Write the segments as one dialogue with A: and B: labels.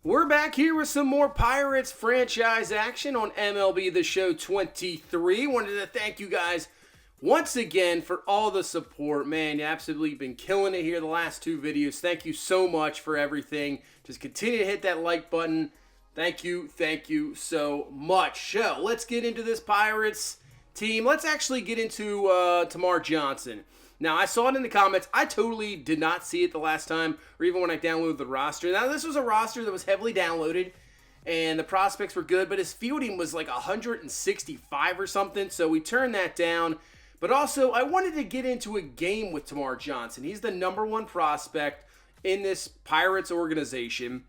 A: We're back here with some more Pirates franchise action on MLB The Show 23. Wanted to thank you guys once again for all the support. Man, you absolutely been killing it here the last two videos. Thank you so much for everything. Just continue to hit that like button. Thank you so much. So, let's get into this Pirates team. Let's actually get into Termarr Johnson. Now, I saw it in the comments. I totally did not see it the last time, or even when I downloaded the roster. Now, this was a roster that was heavily downloaded, and the prospects were good, but his fielding was like 165 or something, so we turned that down. But also, I wanted to get into a game with Termarr Johnson. He's the #1 prospect in this Pirates organization.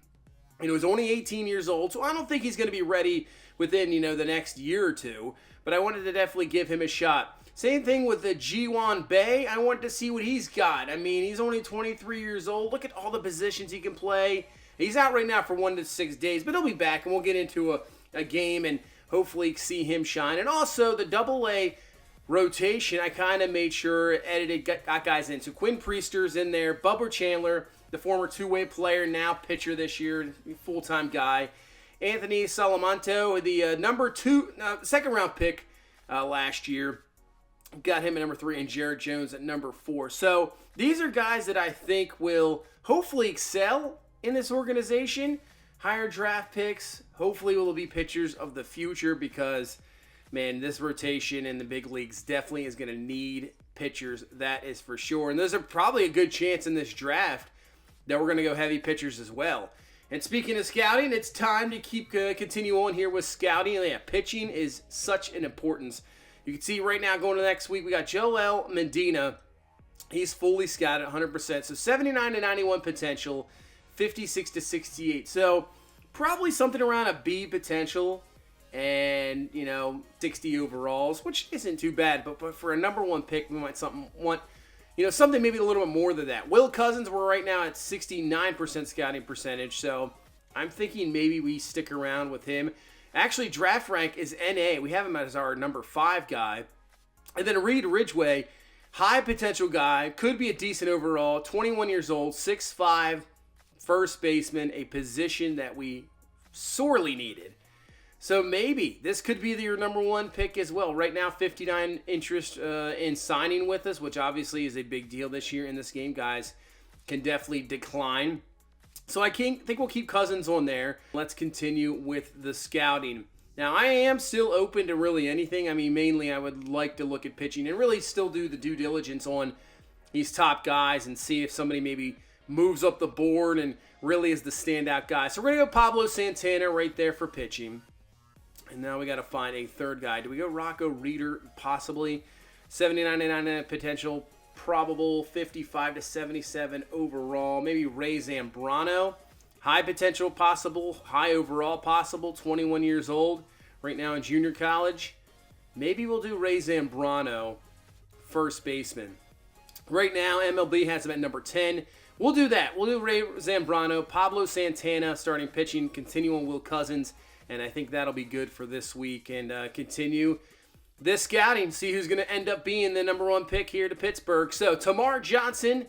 A: And he was only 18 years old, so I don't think he's going to be ready within, the next year or two. But I wanted to definitely give him a shot. Same thing with the Ji-Hwan Bae. I wanted to see what he's got. I mean, he's only 23 years old. Look at all the positions he can play. He's out right now for 1 to 6 days, but he'll be back, and we'll get into a game and hopefully see him shine. And also, the AA rotation, I kind of made sure, edited, got guys in. So Quinn Priester's in there. Bubba Chandler, the former two-way player, now pitcher this year, full-time guy. Anthony Salamanto, the second-round pick last year. Got him at number 3, and Jared Jones at number 4. So these are guys that I think will hopefully excel in this organization. Higher draft picks. Hopefully will be pitchers of the future because, man, this rotation in the big leagues definitely is going to need pitchers. That is for sure. And there's probably a good chance in this draft that we're going to go heavy pitchers as well. And speaking of scouting, it's time to continue on here with scouting. Yeah, pitching is such an importance. You can see right now going to next week, we got Joel Medina. He's fully scouted 100%. So 79 to 91 potential, 56 to 68. So probably something around a B potential and, 60 overalls, which isn't too bad. But for a #1 pick, we might want something maybe a little bit more than that. Will Cousins, we're right now at 69% scouting percentage. So I'm thinking maybe we stick around with him. Actually, draft rank is NA. We have him as our number 5 guy. And then Reed Ridgway, high potential guy, could be a decent overall, 21 years old, 6'5", first baseman, a position that we sorely needed. So maybe this could be your #1 pick as well. Right now, 59 interest in signing with us, which obviously is a big deal this year in this game. Guys can definitely decline. So I think we'll keep Cousins on there. Let's continue with the scouting. Now, I am still open to really anything. I mean, mainly I would like to look at pitching and really still do the due diligence on these top guys and see if somebody maybe moves up the board and really is the standout guy. So we're going to go Pablo Santana right there for pitching. And now we got to find a third guy. Do we go Rocco Reeder? Possibly. 79 to 99 potential. Probable 55 to 77 overall. Maybe Ray Zambrano. High potential possible. High overall possible. 21 years old. Right now in junior college. Maybe we'll do Ray Zambrano. First baseman. Right now MLB has him at number 10. We'll do that. We'll do Ray Zambrano. Pablo Santana starting pitching. Continue on Will Cousins. And I think that'll be good for this week. And continue this scouting, see who's going to end up being the #1 pick here to Pittsburgh. So, Termarr Johnson, like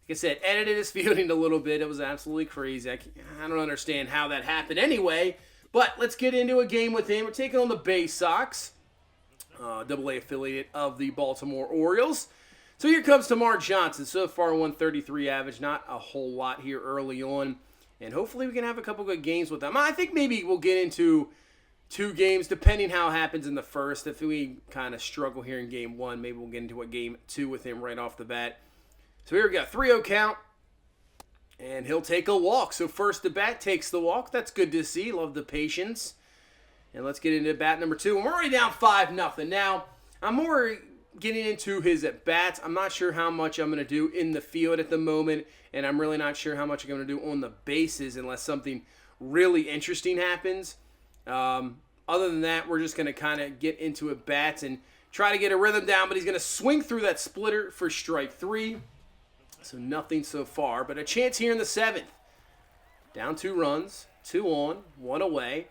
A: I said, edited his fielding a little bit. It was absolutely crazy. I don't understand how that happened anyway. But let's get into a game with him. We're taking on the Bay Sox, AA affiliate of the Baltimore Orioles. So here comes Termarr Johnson. So far, 133 average. Not a whole lot here early on. And hopefully we can have a couple good games with them. I think maybe we'll get into 2 games, depending how it happens in the first. If we kind of struggle here in game 1, maybe we'll get into a game 2 with him right off the bat. So here we go, 3-0 count, and he'll take a walk. So first the bat takes the walk. That's good to see. Love the patience. And let's get into bat number 2. And we're already down 5-0. Now, I'm more getting into his at-bats. I'm not sure how much I'm going to do in the field at the moment, and I'm really not sure how much I'm going to do on the bases unless something really interesting happens. Other than that, we're just going to kind of get into at-bats and try to get a rhythm down, but he's going to swing through that splitter for strike 3. So nothing so far, but a chance here in the 7th. Down 2 runs, 2 on, 1 away.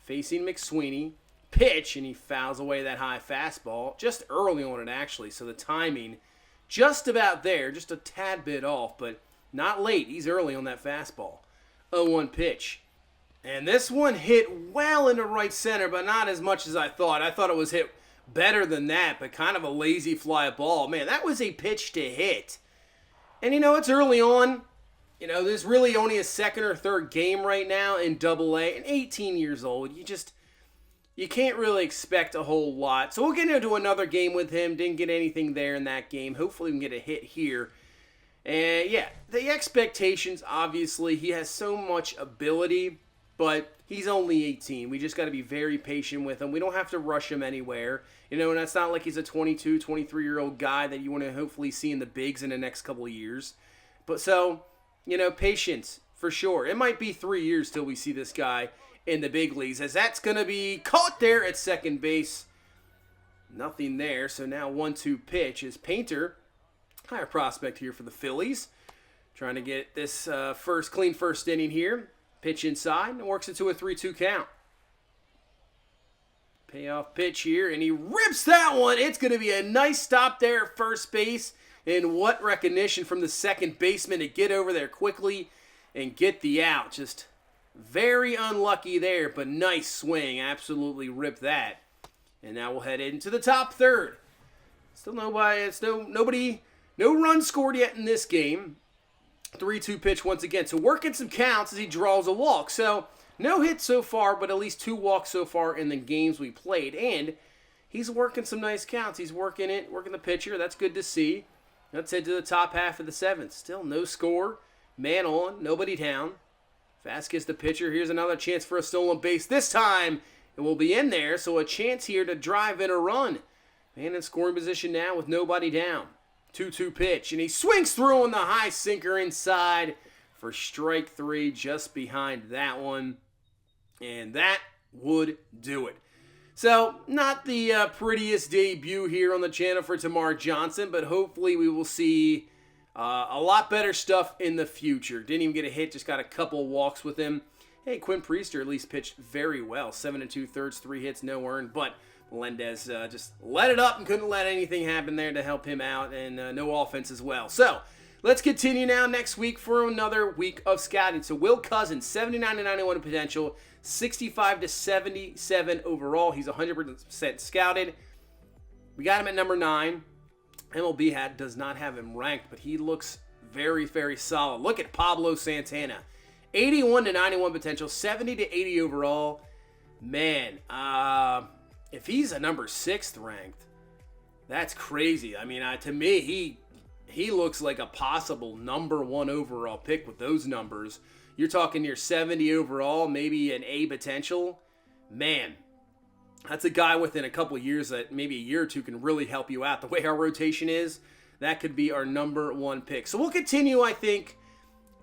A: Facing McSweeney. Pitch, and he fouls away that high fastball. Just early on it, actually, so the timing just about there, just a tad bit off, but not late. He's early on that fastball. 0-1 pitch. And this one hit well into right center, but not as much as I thought. I thought it was hit better than that, but kind of a lazy fly ball. Man, that was a pitch to hit. And, it's early on. There's really only a second or third game right now in Double-A. And 18 years old, you can't really expect a whole lot. So we'll get into another game with him. Didn't get anything there in that game. Hopefully we can get a hit here. And, yeah, the expectations, obviously, he has so much ability. But he's only 18. We just got to be very patient with him. We don't have to rush him anywhere. And that's not like he's a 22, 23-year-old guy that you want to hopefully see in the bigs in the next couple of years. But so, patience for sure. It might be 3 years till we see this guy in the big leagues, as that's going to be caught there at second base. Nothing there. So now 1-2 pitch is Painter. Higher prospect here for the Phillies. Trying to get this clean first inning here. Pitch inside and works into a 3-2 count. Payoff pitch here, and he rips that one. It's going to be a nice stop there at first base. And what recognition from the second baseman to get over there quickly and get the out. Just very unlucky there, but nice swing. Absolutely ripped that. And now we'll head into the top third. Still nobody. No run scored yet in this game. 3-2 pitch once again. So working some counts as he draws a walk. So no hits so far, but at least 2 walks so far in the games we played. And he's working some nice counts. He's working the pitcher. That's good to see. Let's head to the top half of the 7th. Still no score. Man on. Nobody down. Vasquez the pitcher. Here's another chance for a stolen base. This time it will be in there. So a chance here to drive in a run. Man in scoring position now with nobody down. 2-2 pitch, and he swings through on the high sinker inside for strike 3, just behind that one, and that would do it. So, not the prettiest debut here on the channel for Tamar Johnson, but hopefully we will see a lot better stuff in the future. Didn't even get a hit, just got a couple walks with him. Hey, Quinn Priester at least pitched very well. 7 2/3, 3 hits, no earned, but Melendez just let it up and couldn't let anything happen there to help him out, and no offense as well. So let's continue now next week for another week of scouting. So Will Cousins, 79-91 potential, 65-77 overall. He's 100% scouted. We got him at number 9. MLB does not have him ranked, but he looks very, very solid. Look at Pablo Santana, 81-91 potential, 70-80 overall. Man, if he's a number 6th ranked, that's crazy. I mean, to me, he looks like a possible number 1 overall pick with those numbers. You're talking near 70 overall, maybe an A potential. Man, that's a guy within a couple of years that maybe a year or two can really help you out. The way our rotation is, that could be our number 1 pick. So we'll continue, I think.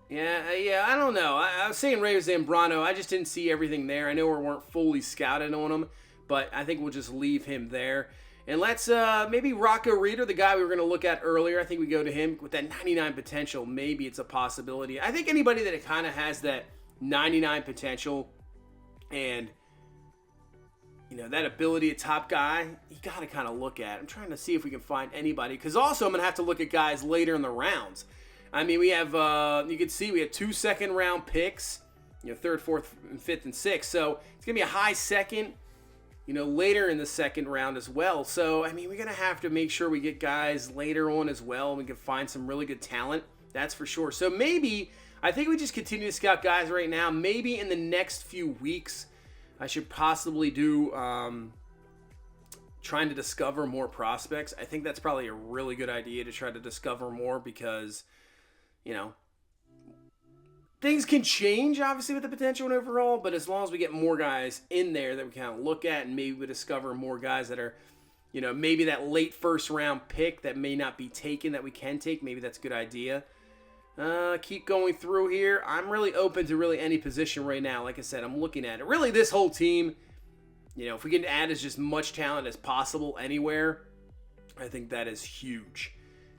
A: Yeah, I don't know. I was saying Reyes Zambrano. I just didn't see everything there. I know we weren't fully scouted on him, but I think we'll just leave him there. And let's maybe Rocco Reeder, the guy we were going to look at earlier. I think we go to him with that 99 potential. Maybe it's a possibility. I think anybody that kind of has that 99 potential and, that ability, a top guy, you got to kind of look at. I'm trying to see if we can find anybody. Because also I'm going to have to look at guys later in the rounds. I mean, we have, you can see we have 2 second-round picks, 3rd, 4th, 5th, and 6th. So it's going to be a high second, later in the second round as well. So, I mean, we're going to have to make sure we get guys later on as well. And we can find some really good talent. That's for sure. So maybe, I think we just continue to scout guys right now. Maybe in the next few weeks, I should possibly do trying to discover more prospects. I think that's probably a really good idea to try to discover more because, things can change, obviously, with the potential and overall, but as long as we get more guys in there that we kind of look at and maybe we discover more guys that are, maybe that late first-round pick that may not be taken that we can take, maybe that's a good idea. Keep going through here. I'm really open to really any position right now. Like I said, I'm looking at it. Really, this whole team, if we can add as just much talent as possible anywhere, I think that is huge.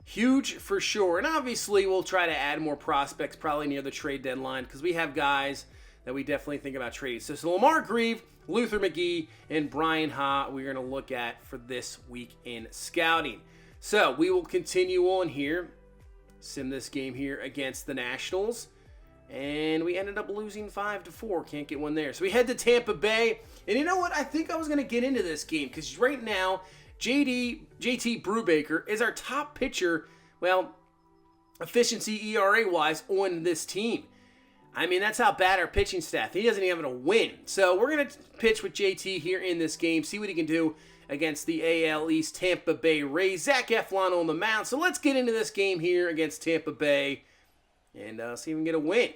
A: Huge for sure. And obviously, we'll try to add more prospects probably near the trade deadline because we have guys that we definitely think about trading. So Lamar Grieve, Luther McGee, and Brian Ha we're going to look at for this week in scouting. So we will continue on here. Sim this game here against the Nationals. And we ended up losing 5-4. Can't get one there. So we head to Tampa Bay. And you know what? I think I was going to get into this game because right now, JT Brubaker is our top pitcher, well, efficiency ERA-wise on this team. I mean, that's how bad our pitching staff. He doesn't even have a win. So we're going to pitch with JT here in this game, see what he can do against the AL East Tampa Bay Rays. Zach Eflin on the mound. So let's get into this game here against Tampa Bay and see if we can get a win.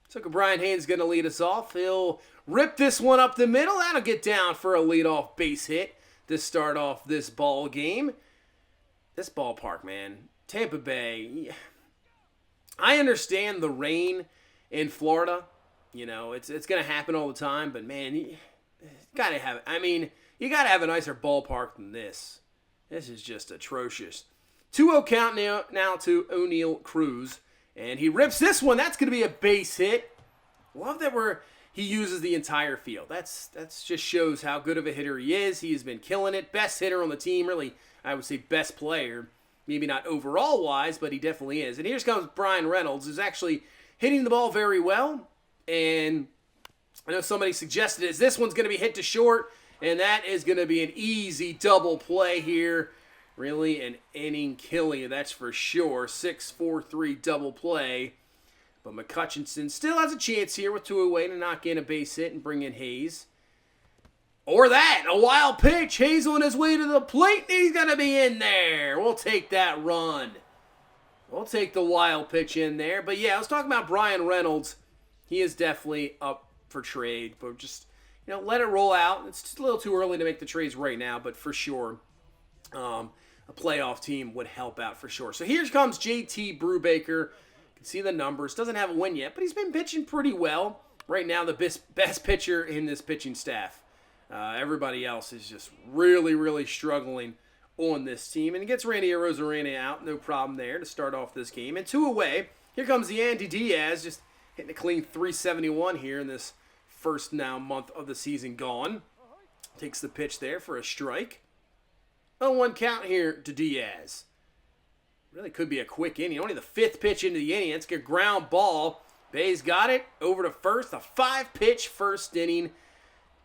A: So Brian Haynes is going to lead us off. He'll rip this one up the middle. That'll get down for a leadoff base hit to start off this ball game. This ballpark, man. Tampa Bay. I understand the rain in Florida. You know, it's going to happen all the time. But, man, you got to have a nicer ballpark than this. This is just atrocious. 2-0 count now to O'Neal Cruz. And he rips this one. That's going to be a base hit. Love that he uses the entire field. That's just shows how good of a hitter he is. He has been killing it. Best hitter on the team. Really, I would say best player. Maybe not overall wise, but he definitely is. And here comes Brian Reynolds, who's actually hitting the ball very well. And I know somebody suggested this one's going to be hit to short. And that is going to be an easy double play here. Really an inning killing, that's for sure. 6-4-3 double play. But McCutcheon still has a chance here with 2 away to knock in a base hit and bring in Hayes. Or that, a wild pitch. Hayes on his way to the plate, and he's going to be in there. We'll take that run. We'll take the wild pitch in there. But yeah, let's talk about Brian Reynolds. He is definitely up for trade. But just, let it roll out. It's just a little too early to make the trades right now, but for sure. A playoff team would help out for sure. So here comes JT Brubaker. You can see the numbers. Doesn't have a win yet, but he's been pitching pretty well. Right now, the best pitcher in this pitching staff. Everybody else is just really, really struggling on this team. And it gets Randy Arozarena out. No problem there to start off this game. And 2 away. Here comes the Andy Diaz. Just hitting a clean 371 here in this first now month of the season gone. Takes the pitch there for a strike. 0-1 count here to Diaz. Really could be a quick inning. Only the 5th pitch into the inning. It's a ground ball. Bay's got it. Over to first. A 5-pitch first inning.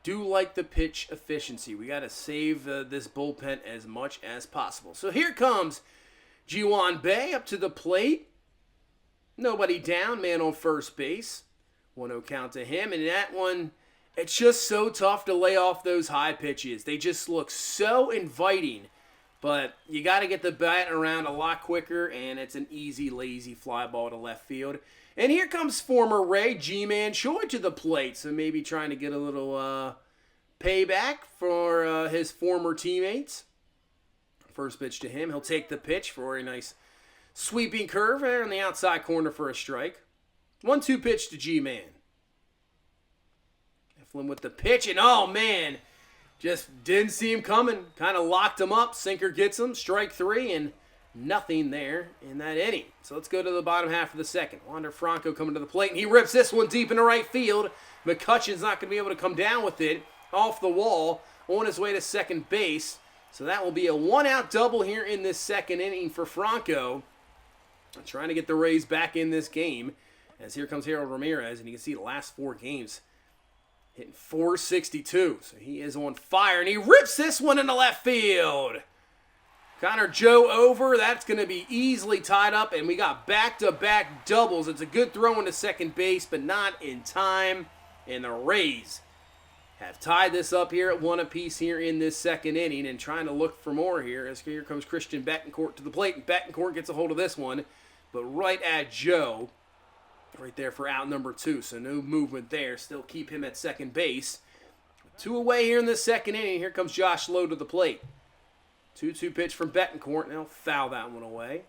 A: Do like the pitch efficiency. We got to save this bullpen as much as possible. So here comes Ji-hwan Bae up to the plate. Nobody down. Man on first base. 1-0 count to him. And that one, it's just so tough to lay off those high pitches. They just look so inviting. But you got to get the bat around a lot quicker, and it's an easy, lazy fly ball to left field. And here comes former Ray, G-Man Choi, to the plate. So maybe trying to get a little payback for his former teammates. First pitch to him. He'll take the pitch for a nice sweeping curve there in the outside corner for a strike. 1-2 pitch to G-Man. Eflin with the pitch, and oh man, just didn't see him coming. Kind of locked him up. Sinker gets him. Strike 3, and nothing there in that inning. So let's go to the bottom half of the second. Wander Franco coming to the plate, and he rips this one deep into right field. McCutcheon's not going to be able to come down with it. Off the wall, on his way to second base. So that will be a 1-out double here in this second inning for Franco. Trying to get the Rays back in this game. As here comes Harold Ramirez, and you can see the last 4 games hitting .462. So he is on fire, and he rips this one into left field. Connor Joe over. That's going to be easily tied up, and we got back-to-back doubles. It's a good throw into second base, but not in time. And the Rays have tied this up here at 1 apiece here in this second inning, and trying to look for more here. As here comes Christian Betancourt to the plate, and Betancourt gets a hold of this one, but right at Joe. Right there for out number 2, so no movement there. Still keep him at second base. 2 away here in the second inning. Here comes Josh Lowe to the plate. 2-2 pitch from Betancourt, and they'll foul that one away.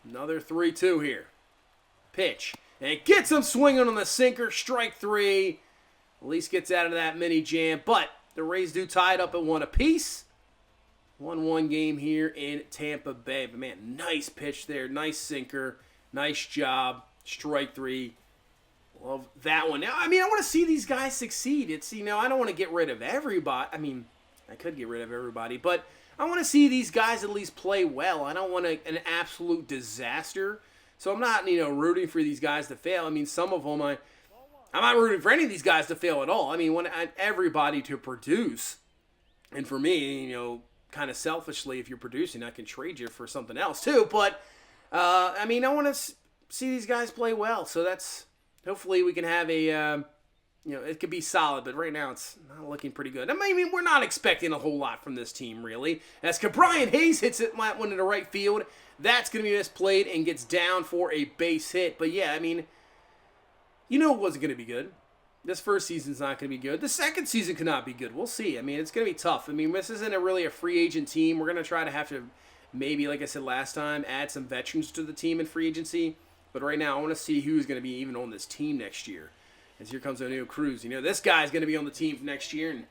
A: Another 3-2 here. Pitch, and it gets him swinging on the sinker. Strike 3. At least gets out of that mini jam, but the Rays do tie it up at 1 apiece. 1-1 game here in Tampa Bay. But man, nice pitch there. Nice sinker. Nice job. Strike 3. Love that one. Now, I want to see these guys succeed. It's, I don't want to get rid of everybody. I could get rid of everybody, but I want to see these guys at least play well. I don't want an absolute disaster. So I'm not, rooting for these guys to fail. I mean, some of them, I'm not rooting for any of these guys to fail at all. I mean, want everybody to produce. And for me, kind of selfishly, if you're producing, I can trade you for something else too. But, I want to see these guys play well. So hopefully we can have it could be solid, but right now it's not looking pretty good. I mean, we're not expecting a whole lot from this team, really. As Brian Hayes hits it one into the right field, that's going to be misplayed and gets down for a base hit. But yeah, I mean, it wasn't going to be good. This first season's not going to be good. The second season could not be good. We'll see. I mean, it's going to be tough. I mean, this isn't really a free agent team. We're going to have to maybe, like I said last time, add some veterans to the team in free agency. But right now, I want to see who's going to be even on this team next year. As here comes Oneil Cruz. This guy's going to be on the team for next year, and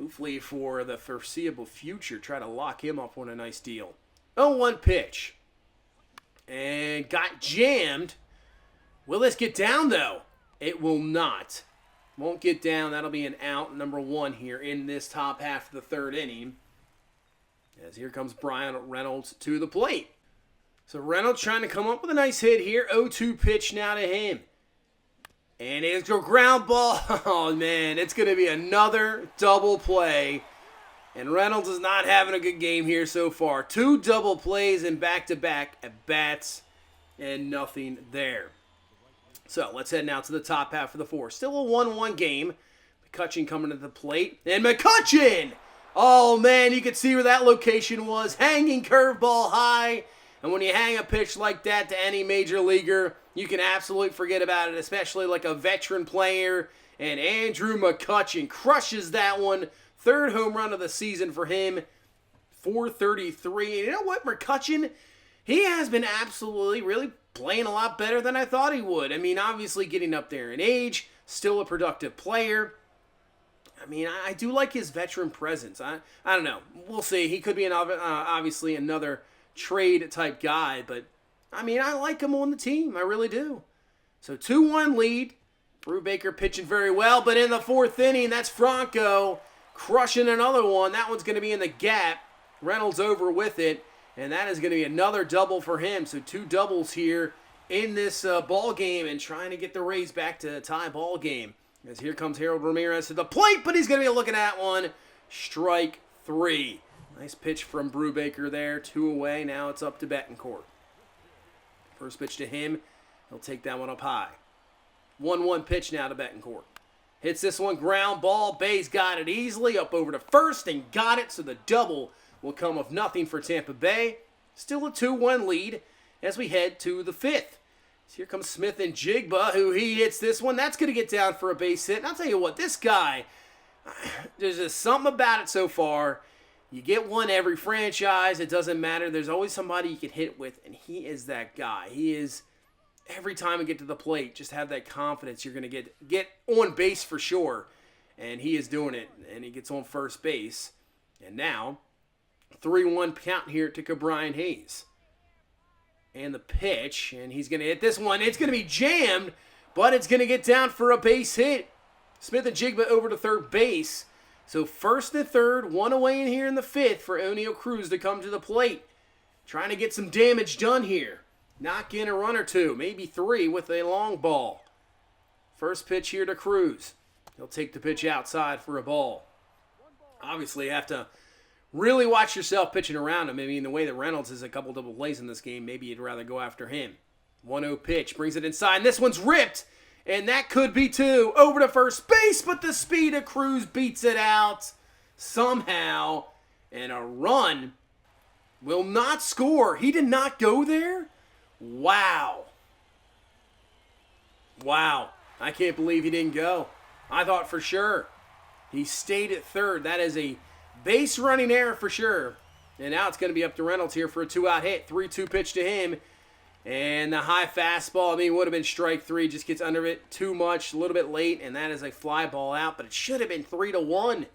A: hopefully for the foreseeable future, try to lock him up on a nice deal. 0-1 pitch. And got jammed. Will this get down, though? It will not. Won't get down. That'll be an out, number 1 here in this top half of the third inning. As here comes Brian Reynolds to the plate. So Reynolds trying to come up with a nice hit here. 0-2 pitch now to him. And it's a ground ball. Oh, man, it's going to be another double play. And Reynolds is not having a good game here so far. 2 double plays and back-to-back at bats and nothing there. So let's head now to the top half of the 4th. Still a 1-1 game. McCutchen coming to the plate. And McCutchen! Oh, man, you can see where that location was. Hanging curveball high. And when you hang a pitch like that to any major leaguer, you can absolutely forget about it, especially like a veteran player. And Andrew McCutchen crushes that one. 3rd home run of the season for him. 433. And you know what, McCutchen, he has been absolutely really playing a lot better than I thought he would. I mean, obviously getting up there in age, still a productive player. I mean, I do like his veteran presence. I don't know. We'll see. He could be obviously another trade type guy, but I mean, I like him on the team. I really do. So 2-1 lead. Brubaker pitching very well, but in the 4th inning, that's Franco crushing another one. That one's going to be in the gap. Reynolds over with it, and that is going to be another double for him. So 2 doubles here in this ball game, and trying to get the Rays back to a tie ball game. As here comes Harold Ramirez to the plate, but he's going to be looking at one. Strike 3. Nice pitch from Brubaker there. 2 away. Now it's up to Betancourt. First pitch to him. He'll take that one up high. 1-1 pitch now to Betancourt. Hits this one, ground ball. Bay's got it easily. Up over to first and got it. So the double will come of nothing for Tampa Bay. Still a 2-1 lead as we head to the 5th. So here comes Smith and Jigba, who he hits this one. That's going to get down for a base hit. And I'll tell you what, this guy, there's just something about it so far. You get one every franchise. It doesn't matter. There's always somebody you can hit with, and he is that guy. He is, every time we get to the plate, just have that confidence you're going to get on base for sure. And he is doing it, and he gets on first base. And now, 3-1 count here to Brian Hayes. And the pitch, and he's going to hit this one. It's going to be jammed, but it's going to get down for a base hit. Smith and Jigba over to third base. So 1st and 3rd, 1 away in here in the 5th for Oneil Cruz to come to the plate. Trying to get some damage done here. Knock in a run or 2, maybe 3 with a long ball. First pitch here to Cruz. He'll take the pitch outside for a ball. Obviously, you have to really watch yourself pitching around him. I mean, the way that Reynolds is a couple double plays in this game, maybe you'd rather go after him. 1-0 pitch, brings it inside, and this one's ripped. And that could be 2. Over to first base, but the speed of Cruz beats it out somehow. And a run will not score. He did not go there? Wow. Wow. I can't believe he didn't go. I thought for sure. He stayed at third. That is a base running error for sure. And now it's going to be up to Reynolds here for a 2-out hit. 3-2 pitch to him. And the high fastball, I mean, would have been strike 3. Just gets under it too much, a little bit late, and that is a fly ball out. But it should have been 3-1.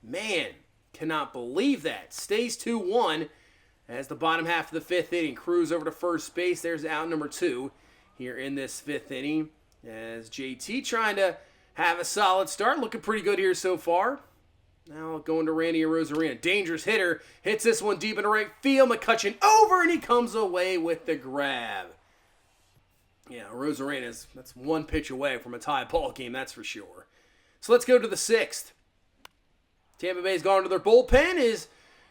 A: Man, cannot believe that. Stays 2-1 as the bottom half of the 5th inning. Cruz over to first base. There's out number 2 here in this 5th inning. As JT trying to have a solid start. Looking pretty good here so far. Now going to Randy Arozarena. Dangerous hitter. Hits this one deep into right field. McCutchen over, and he comes away with the grab. Yeah, Rosarena's, that's one pitch away from a tie ball game, that's for sure. So let's go to the 6th. Tampa Bay's gone to their bullpen. Is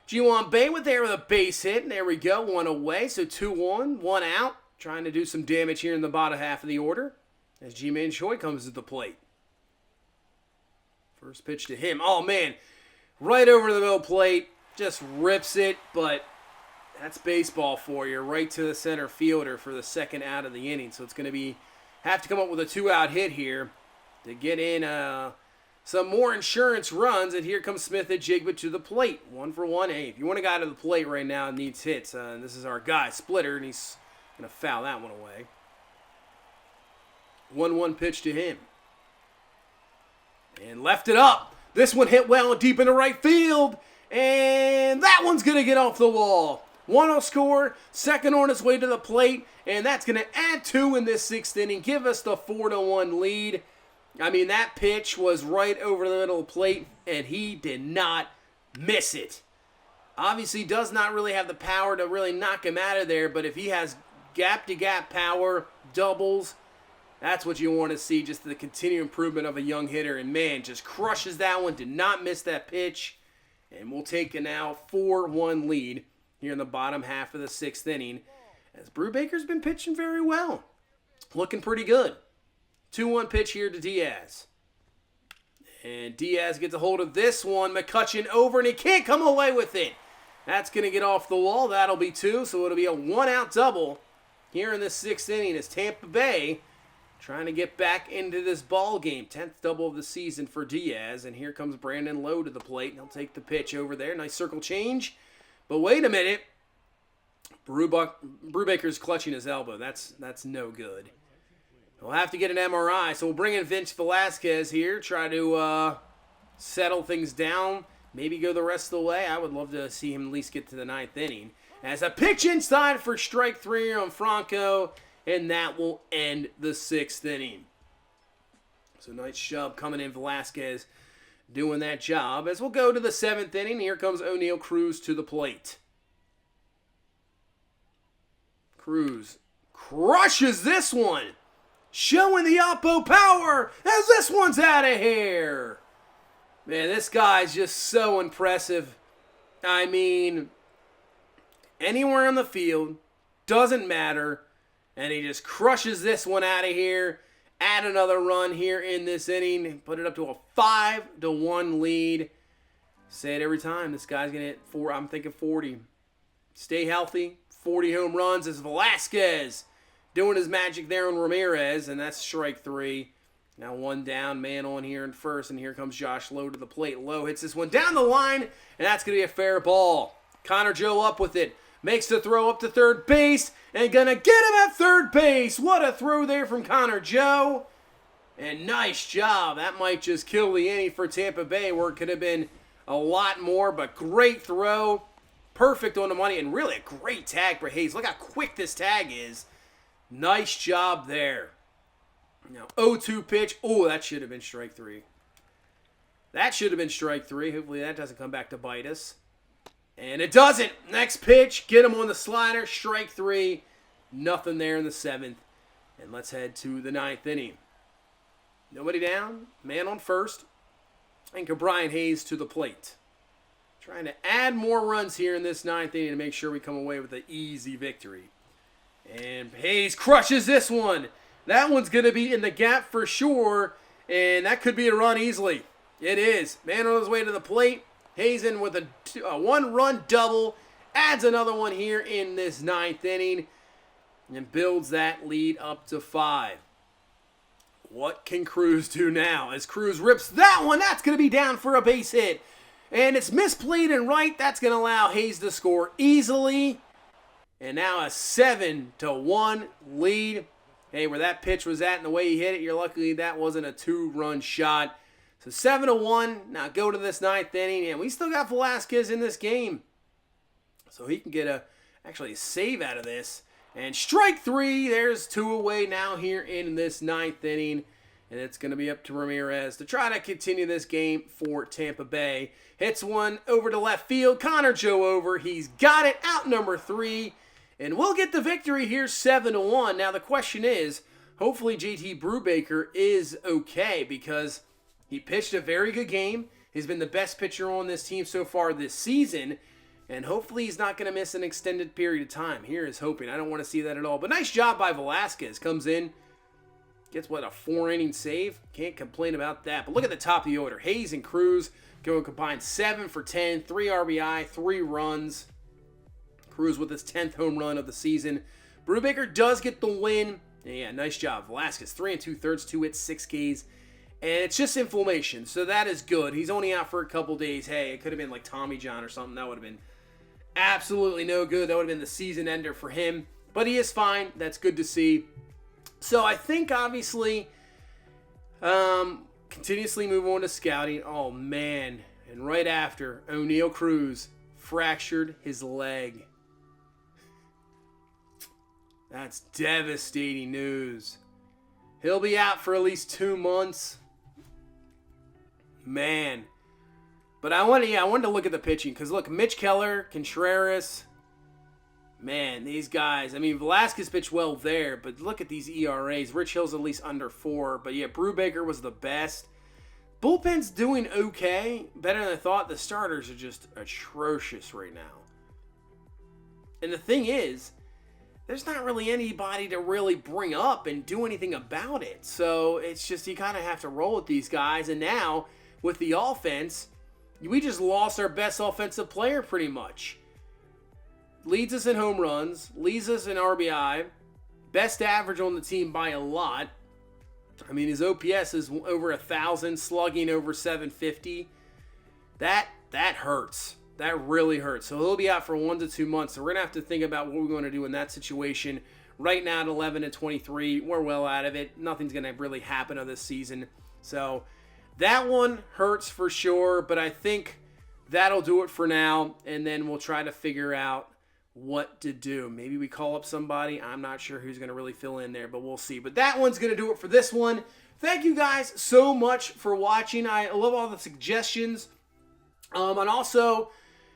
A: Ji-Hwan Bae with there with a base hit. And there we go, one away. So 2-1, one out. Trying to do some damage here in the bottom half of the order as Ji-Man Choi comes to the plate. First pitch to him. Oh, man. Right over the middle plate. Just rips it, but that's baseball for you. Right to the center fielder for the second out of the inning. So it's going to have to come up with a 2-out hit here to get in some more insurance runs. And here comes Smith-Njigba to the plate. 1-for-1. Hey, if you want a guy to the plate right now and needs hits, this is our guy, Splitter, and he's going to foul that one away. 1-1 pitch to him. And left it up. This one hit well deep into right field. And that one's going to get off the wall. One will score, second on its way to the plate, and that's going to add 2 in this 6th inning, give us the 4-1 lead. I mean, that pitch was right over the middle of the plate, and he did not miss it. Obviously, does not really have the power to really knock him out of there, but if he has gap-to-gap power, doubles, that's what you want to see, just the continued improvement of a young hitter. And, man, just crushes that one, did not miss that pitch. And we'll take a now 4-1 lead here in the bottom half of the 6th inning, as Brubaker's been pitching very well. Looking pretty good. 2-1 pitch here to Diaz. And Diaz gets a hold of this one. McCutchen over, and he can't come away with it. That's going to get off the wall. That'll be 2, so it'll be a 1-out double here in the 6th inning as Tampa Bay trying to get back into this ball game. 10th double of the season for Diaz. And here comes Brandon Lowe to the plate. And he'll take the pitch over there. Nice circle change. But wait a minute. Brubaker's clutching his elbow. That's no good. We'll have to get an MRI. So we'll bring in Vince Velasquez here. Try to settle things down. Maybe go the rest of the way. I would love to see him at least get to the 9th inning. As a pitch inside for strike 3 on Franco. And that will end the 6th inning. So nice shove coming in, Velasquez doing that job. As we'll go to the 7th inning, here comes O'Neal Cruz to the plate. Cruz crushes this one. Showing the oppo power as this one's out of here. Man, this guy's just so impressive. I mean, anywhere on the field, doesn't matter. And he just crushes this one out of here. Add another run here in this inning. Put it up to a 5-1 lead. Say it every time. This guy's going to hit 4. I'm thinking 40. Stay healthy. 40 home runs as Velasquez doing his magic there on Ramirez. And that's strike 3. Now 1 down, man on here in first. And here comes Josh Lowe to the plate. Lowe hits this one down the line. And that's going to be a fair ball. Connor Joe up with it. Makes the throw up to third base. And gonna get him at third base. What a throw there from Connor Joe. And nice job. That might just kill the inning for Tampa Bay, where it could have been a lot more. But great throw. Perfect on the money. And really a great tag for Hayes. Look how quick this tag is. Nice job there. Now 0-2 pitch. Oh, that should have been strike 3. That should have been strike 3. Hopefully that doesn't come back to bite us. And it doesn't. Next pitch. Get him on the slider. Strike 3. Nothing there in the 7th. And let's head to the 9th inning. Nobody down. Man on first. And Brian Hayes to the plate. Trying to add more runs here in this 9th inning to make sure we come away with an easy victory. And Hayes crushes this one. That one's going to be in the gap for sure. And that could be a run easily. It is. Man on his way to the plate. Hayes in with a 1-run double. Adds another one here in this 9th inning. And builds that lead up to 5. What can Cruz do now? As Cruz rips that one, that's going to be down for a base hit. And it's misplayed and right. That's going to allow Hayes to score easily. And now a 7-1 lead. Hey, where that pitch was at and the way he hit it, you're lucky that wasn't a 2-run shot. So 7-1. Now go to this 9th inning. And we still got Velasquez in this game. So he can get actually a save out of this. And strike 3. There's 2 away now here in this 9th inning. And it's going to be up to Ramirez to try to continue this game for Tampa Bay. Hits one over to left field. Connor Joe over. He's got it. Out number 3. And we'll get the victory here 7-1. Now the question is, hopefully JT Brubaker is okay because he pitched a very good game. He's been the best pitcher on this team so far this season. And hopefully he's not going to miss an extended period of time. Here is hoping. I don't want to see that at all. But nice job by Velasquez. Comes in. Gets, a 4-inning save? Can't complain about that. But look at the top of the order. Hayes and Cruz go combined 7 for 10. 3 RBI, 3 runs. Cruz with his 10th home run of the season. Brubaker does get the win. Yeah, nice job. Velasquez, 3 2/3, 2 hits, 6 Ks. And it's just inflammation, so that is good. He's only out for a couple days. Hey, it could have been like Tommy John or something. That would have been absolutely no good. That would have been the season ender for him. But he is fine. That's good to see. So I think, obviously, continuously move on to scouting. Oh, man. And right after, O'Neal Cruz fractured his leg. That's devastating news. He'll be out for at least 2 months. Man. But I wanted to look at the pitching. Because, look, Mitch Keller, Contreras. Man, these guys. I mean, Velasquez pitched well there. But look at these ERAs. Rich Hill's at least under 4. But, yeah, Brubaker was the best. Bullpen's doing okay. Better than I thought. The starters are just atrocious right now. And the thing is, there's not really anybody to really bring up and do anything about it. So it's just you kind of have to roll with these guys. And now, with the offense, we just lost our best offensive player pretty much. Leads us in home runs, leads us in RBI, best average on the team by a lot. I mean, his OPS is over 1,000, slugging over 750. That hurts. That really hurts. So he'll be out for 1 to 2 months. So we're going to have to think about what we're going to do in that situation. Right now at 11 and 23, we're well out of it. Nothing's going to really happen on this season. So that one hurts for sure. But I think that'll do it for now. And then we'll try to figure out what to do. Maybe we call up somebody. I'm not sure who's going to really fill in there, but we'll see. But that one's going to do it for this one. Thank you guys so much for watching. I love all the suggestions. And also,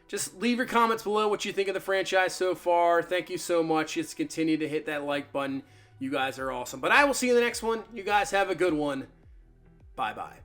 A: just leave your comments below what you think of the franchise so far. Thank you so much. Just continue to hit that like button. You guys are awesome. But I will see you in the next one. You guys have a good one. Bye-bye.